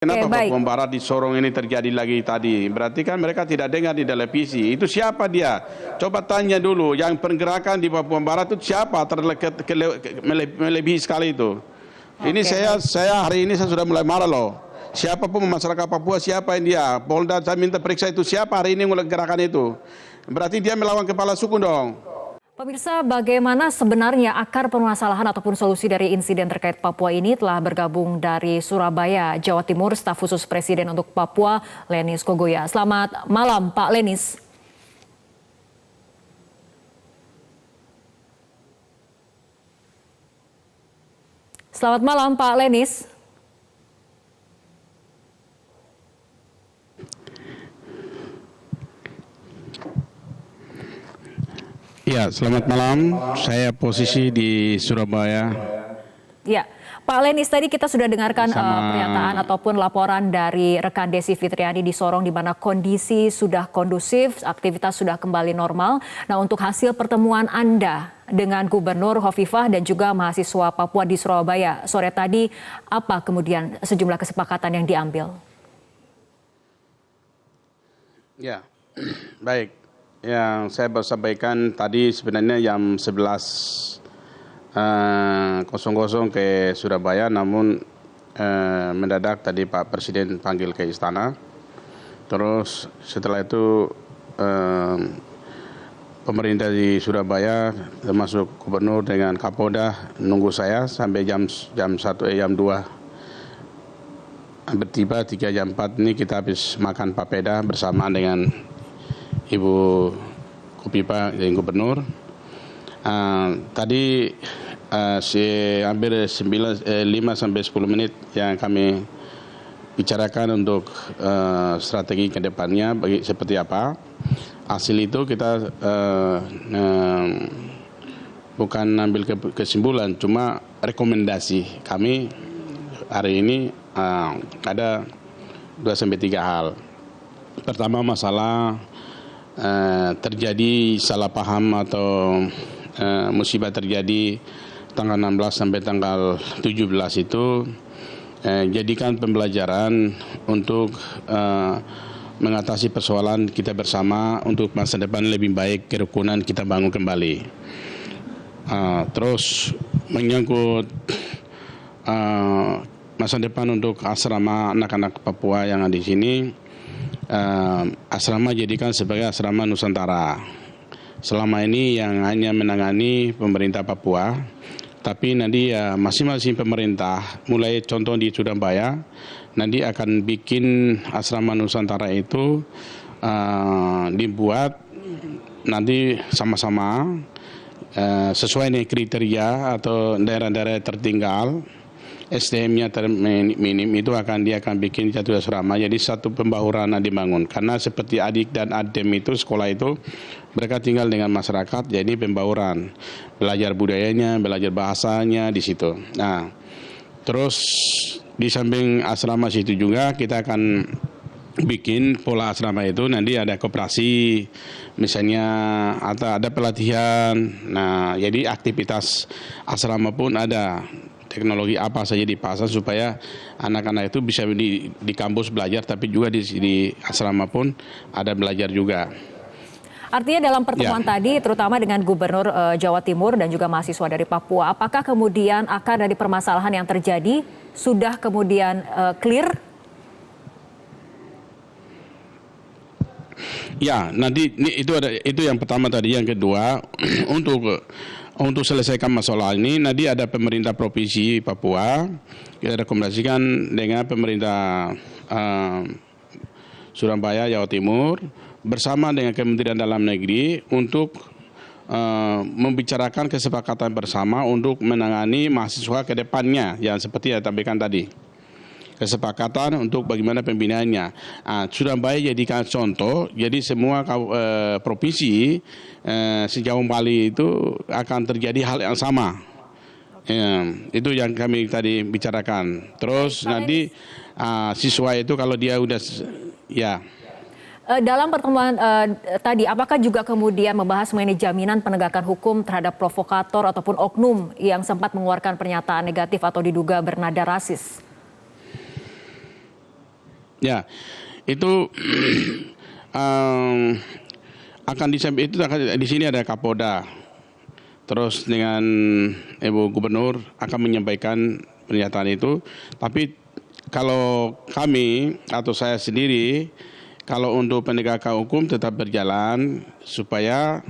Kenapa baik. Papua Barat di Sorong ini terjadi lagi tadi? Berarti kan mereka tidak dengar di televisi. Itu siapa dia? Coba tanya dulu. Yang pergerakan di Papua Barat itu siapa? Melebihi sekali itu. Ini saya hari ini saya sudah mulai marah loh. Siapapun masyarakat Papua, siapa yang dia? Polda saya minta periksa itu siapa hari ini mulai gerakan itu. Berarti dia melawan kepala suku dong. Pemirsa, bagaimana sebenarnya akar permasalahan ataupun solusi dari insiden terkait Papua ini telah bergabung dari Surabaya, Jawa Timur, staf khusus Presiden untuk Papua, Lenis Kogoya. Selamat malam, Pak Lenis. Selamat malam, Pak Lenis. Ya, selamat malam. Saya posisi di Surabaya. Ya, Pak Lenis, tadi kita sudah dengarkan pernyataan ataupun laporan dari rekan Desi Fitriani di Sorong di mana kondisi sudah kondusif, aktivitas sudah kembali normal. Nah, untuk hasil pertemuan Anda dengan Gubernur Hovifah dan juga mahasiswa Papua di Surabaya sore tadi, apa kemudian sejumlah kesepakatan yang diambil? Ya, baik. Yang saya baru sampaikan tadi sebenarnya jam 11.00 ke Surabaya, namun mendadak tadi Pak Presiden panggil ke istana. Terus setelah itu pemerintah di Surabaya termasuk Gubernur dengan Kapolda nunggu saya sampai jam 1 jam 2. Hampir tiba 3 jam 4 ini kita habis makan papeda bersama dengan Ibu Kopipa dan Gubernur. Tadi hampir 5 sampai 10 menit yang kami bicarakan untuk strategi ke depannya seperti apa. Hasil itu kita bukan ambil kesimpulan, cuma rekomendasi kami hari ini ada 2 sampai 3 hal. Pertama, masalah terjadi salah paham atau musibah terjadi tanggal 16 sampai tanggal 17 itu jadikan pembelajaran untuk mengatasi persoalan kita bersama untuk masa depan lebih baik, kerukunan kita bangun kembali. Terus menyangkut masa depan untuk asrama anak-anak Papua yang ada di sini. Asrama jadikan sebagai asrama Nusantara. Selama ini yang hanya menangani pemerintah Papua, tapi nanti ya masing-masing pemerintah, mulai contoh di Surabaya, nanti akan bikin asrama Nusantara itu dibuat nanti sama-sama sesuai dengan kriteria atau daerah-daerah tertinggal. SDM-nya minim itu dia akan bikin satu asrama, jadi satu pembauran dibangun. Karena seperti adik dan adem itu sekolah itu mereka tinggal dengan masyarakat, jadi pembauran, belajar budayanya, belajar bahasanya di situ. Nah, terus di samping asrama situ juga kita akan bikin pola asrama itu nanti ada koperasi misalnya atau ada pelatihan. Nah, jadi aktivitas asrama pun ada. Teknologi apa saja dipasang supaya anak-anak itu bisa di kampus belajar, tapi juga di asrama pun ada belajar juga. Artinya dalam pertemuan tadi, terutama dengan Gubernur Jawa Timur dan juga mahasiswa dari Papua, apakah kemudian akar dari permasalahan yang terjadi sudah kemudian clear? Ya, nanti itu yang pertama tadi. Yang kedua, untuk selesaikan masalah ini, nanti ada pemerintah provinsi Papua, kita rekomendasikan dengan pemerintah Surabaya, Jawa Timur, bersama dengan Kementerian Dalam Negeri untuk membicarakan kesepakatan bersama untuk menangani mahasiswa ke depannya, yang seperti yang sampaikan tadi. Kesepakatan untuk bagaimana pembinaannya. Surabaya jadikan contoh, jadi semua provinsi sejauh Bali itu akan terjadi hal yang sama. Itu yang kami tadi bicarakan. Terus nanti siswa itu kalau dia udah Dalam pertemuan tadi, apakah juga kemudian membahas mengenai jaminan penegakan hukum terhadap provokator ataupun oknum yang sempat mengeluarkan pernyataan negatif atau diduga bernada rasis? Ya, itu akan disampaikan itu di sini ada Kapolda. Terus dengan Ibu Gubernur akan menyampaikan pernyataan itu. Tapi kalau kami atau saya sendiri, kalau untuk penegakan hukum tetap berjalan supaya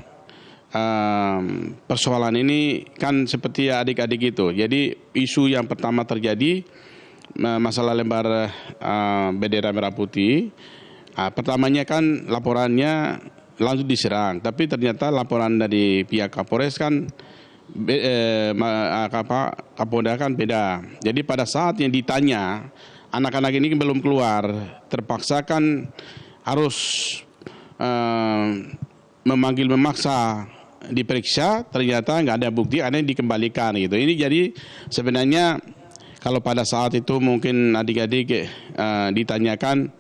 persoalan ini kan seperti adik-adik itu. Jadi isu yang pertama terjadi masalah lembar bendera merah putih. Pertamanya kan laporannya langsung diserang, tapi ternyata laporan dari pihak Kapolres kan Kapolda kan beda. Jadi pada saat yang ditanya, anak-anak ini belum keluar, terpaksa kan harus memaksa diperiksa, ternyata nggak ada bukti, ada yang dikembalikan gitu. Ini jadi sebenarnya kalau pada saat itu mungkin adik-adik ditanyakan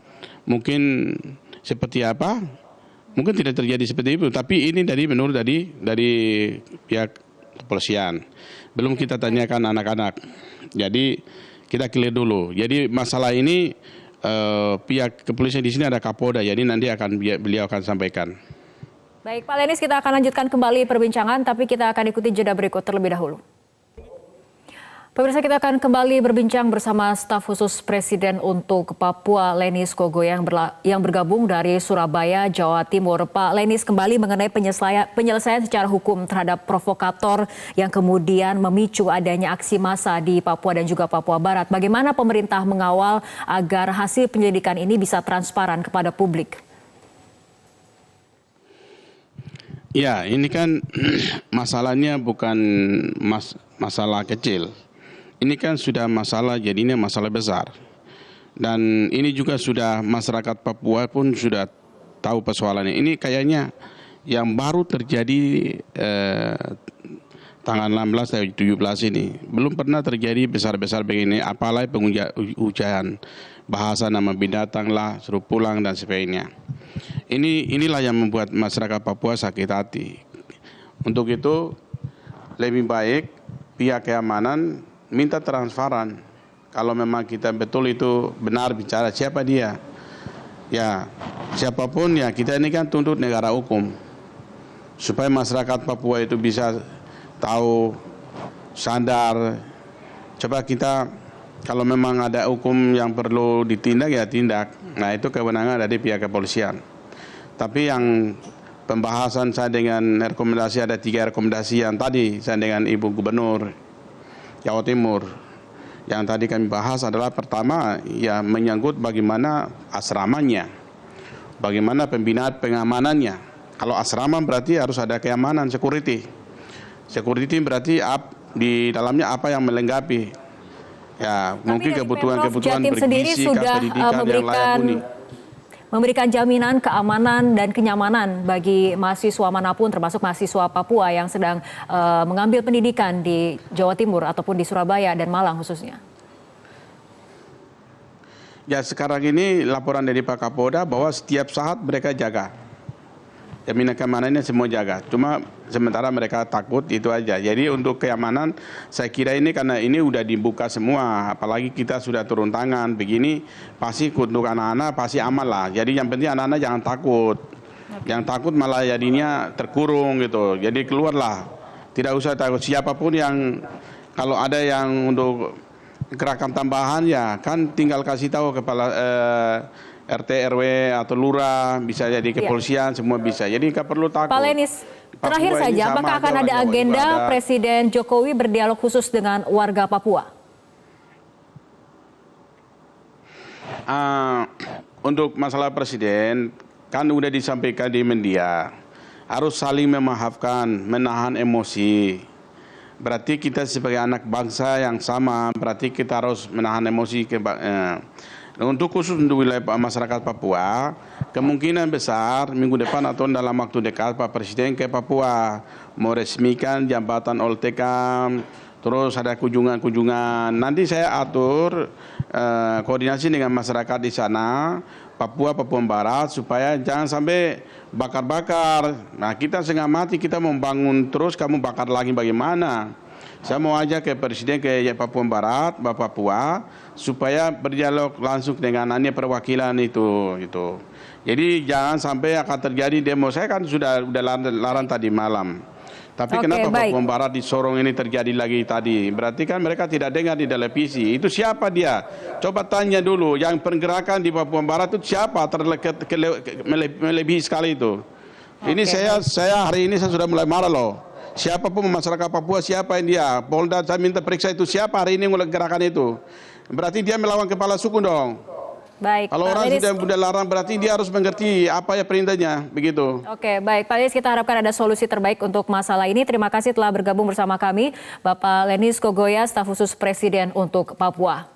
mungkin seperti apa, mungkin tidak terjadi seperti itu. Tapi ini menurut dari pihak kepolisian. Belum kita tanyakan anak-anak. Jadi kita clear dulu. Jadi masalah ini pihak kepolisian di sini ada Kapolda. Jadi nanti beliau akan sampaikan. Baik, Pak Lenis, kita akan lanjutkan kembali perbincangan, tapi kita akan ikuti jeda berikut terlebih dahulu. Pemirsa, kita akan kembali berbincang bersama staf khusus Presiden untuk Papua, Lenis Kogo, yang bergabung dari Surabaya, Jawa Timur. Pak Lenis, kembali mengenai penyelesaian secara hukum terhadap provokator yang kemudian memicu adanya aksi massa di Papua dan juga Papua Barat. Bagaimana pemerintah mengawal agar hasil penyelidikan ini bisa transparan kepada publik? Ya, ini kan masalahnya bukan masalah kecil. Ini kan sudah masalah, jadinya masalah besar. Dan ini juga sudah masyarakat Papua pun sudah tahu persoalannya. Ini kayaknya yang baru terjadi tanggal 16 atau 17 ini. Belum pernah terjadi besar-besar begini, apalagi pengujian bahasa nama binatang lah, suruh pulang dan sebagainya. Inilah yang membuat masyarakat Papua sakit hati. Untuk itu lebih baik pihak keamanan minta transparan. Kalau memang kita betul itu benar bicara siapa dia. Ya, siapapun ya, kita ini kan tuntut negara hukum. Supaya masyarakat Papua itu bisa tahu, sadar. Coba kita kalau memang ada hukum yang perlu ditindak ya tindak. Nah, itu kewenangan dari pihak kepolisian. Tapi yang pembahasan saya dengan rekomendasi, ada 3 rekomendasi yang tadi saya dengan Ibu Gubernur Jawa Timur yang tadi kami bahas adalah pertama ya menyangkut bagaimana asramanya, bagaimana pembinaan pengamanannya. Kalau asrama berarti harus ada keamanan, security berarti di dalamnya apa yang melengkapi ya. Tapi mungkin kebutuhan bergizi, pendidikan yang layak huni, memberikan jaminan keamanan dan kenyamanan bagi mahasiswa manapun, termasuk mahasiswa Papua yang sedang mengambil pendidikan di Jawa Timur ataupun di Surabaya dan Malang khususnya. Ya, sekarang ini laporan dari Pak Kapolda bahwa setiap saat mereka jaga. Jaminan keamanannya semua jaga. Cuma sementara mereka takut itu aja. Jadi untuk keamanan saya kira ini karena ini udah dibuka semua. Apalagi kita sudah turun tangan begini, pasti untuk anak-anak pasti aman lah. Jadi yang penting anak-anak jangan takut. Yang takut malah jadinya terkurung gitu. Jadi keluarlah. Tidak usah takut siapapun yang kalau ada yang untuk gerakan tambahan ya kan tinggal kasih tahu kepala RT, RW atau lurah, bisa jadi kepolisian, semua bisa. Jadi nggak perlu takut. Pak Lenis, terakhir saja, apakah akan ada agenda Presiden Jokowi berdialog khusus dengan warga Papua? Untuk masalah Presiden, kan udah disampaikan di media, harus saling memaafkan, menahan emosi. Berarti kita sebagai anak bangsa yang sama, berarti kita harus menahan emosi. Untuk khusus untuk wilayah masyarakat Papua, kemungkinan besar minggu depan atau dalam waktu dekat Pak Presiden ke Papua meresmikan jambatan Oltekam, terus ada kunjungan-kunjungan. Nanti saya atur koordinasi dengan masyarakat di sana, Papua Barat, supaya jangan sampai bakar-bakar. Nah, kita setengah mati, kita membangun terus, kamu bakar lagi bagaimana? Saya mau ajak ke Presiden ke Papua Barat, Bapak Papua, supaya berdialog langsung dengan perwakilan itu. Gitu. Jadi jangan sampai akan terjadi demo. Saya kan sudah larang tadi malam. Tapi kenapa Papua Barat di Sorong ini terjadi lagi tadi? Berarti kan mereka tidak dengar di televisi. Itu siapa dia? Coba tanya dulu. Yang pergerakan di Papua Barat itu siapa? Melebihi sekali itu. Ini saya hari ini saya sudah mulai marah loh. Siapapun masyarakat Papua, siapa yang dia? Polda saya minta periksa itu siapa hari ini mulai gerakan itu. Berarti dia melawan kepala suku dong. Baik, kalau orang sudah larang berarti dia harus mengerti apa ya perintahnya, begitu. Oke, baik Pak Lenis, kita harapkan ada solusi terbaik untuk masalah ini. Terima kasih telah bergabung bersama kami, Bapak Lenis Kogoya, staf khusus Presiden untuk Papua.